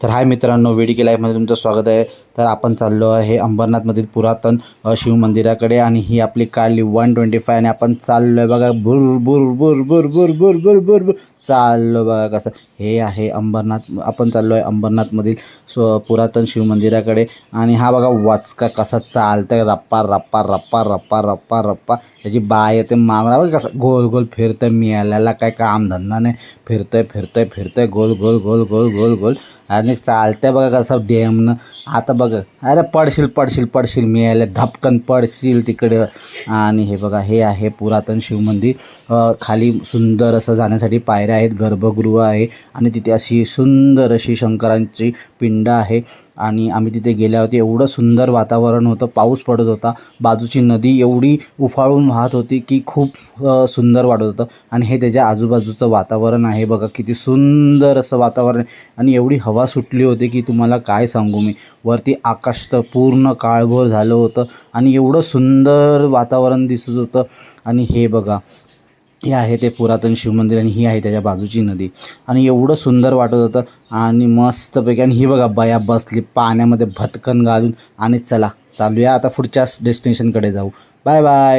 तर हाय मित्रांनो, वेडिके लाईफमध्ये तुमचं स्वागत आहे. तर आपण चाललो आहे अंबरनाथमधील पुरातन शिव मंदिराकडे आणि ही आपली कारली 125 आणि आपण चाललो आहे बघा बुर बुर बुर बुर बुर बुर बुर बुर बुर चाललो बघा कसं. हे आहे अंबरनाथ. आपण चाललो आहे अंबरनाथमधील पुरातन शिव मंदिराकडे. आणि हा बघा वाचका कसा चालतंय, रप्पा रप्पा रप्पा रप्पा रप्पा रप्पा. त्याची बाय येते मागणा बघा कसं गोल गोल फिरतंय. मिळाल्याला काय कामधंदा नाही, फिरतंय फिरतंय फिरतंय गोल गोल गोल गोल गोल गोल. आणि चालतंय बघा कसं डेमनं. आता बघा, अरे पडशील पडशील पडशील, मिळाले धपकन पडशील तिकडं. आणि हे बघा, हे आहे पुरातन शिवमंदिर. खाली सुंदर असं जाण्यासाठी पायऱ्या आहेत, गर्भगृह आहे आणि तिथे अशी सुंदर अशी शंकरांची पिंड आहे. आणि आम्ही तिथे गेल्यावरती एवढं सुंदर वातावरण होतं, पाऊस पडत होता, बाजूची नदी एवढी उफाळून वाहत होती की खूप सुंदर वाटत होतं. आणि हे त्याच्या आजूबाजूचं वातावरण आहे बघा, किती सुंदर असं वातावरण. आणि एवढी हवा सुटली होती की तुम्हाला काय सांगू मी. वरती आकाश तर पूर्ण काळभोर झालं होतं आणि एवढं सुंदर वातावरण दिसत होतं. आणि हे बघा, हे आहे ते पुरातन शिवमंदिर आणि ही आहे त्याच्या बाजूची नदी. आणि एवढं सुंदर वाटत होतं आणि मस्तपैकी. आणि ही बघा बया बसली पाण्यामध्ये भटकन घालून. आणि चला चालूया आता पुढच्या डेस्टिनेशनकडे जाऊ. Bye bye.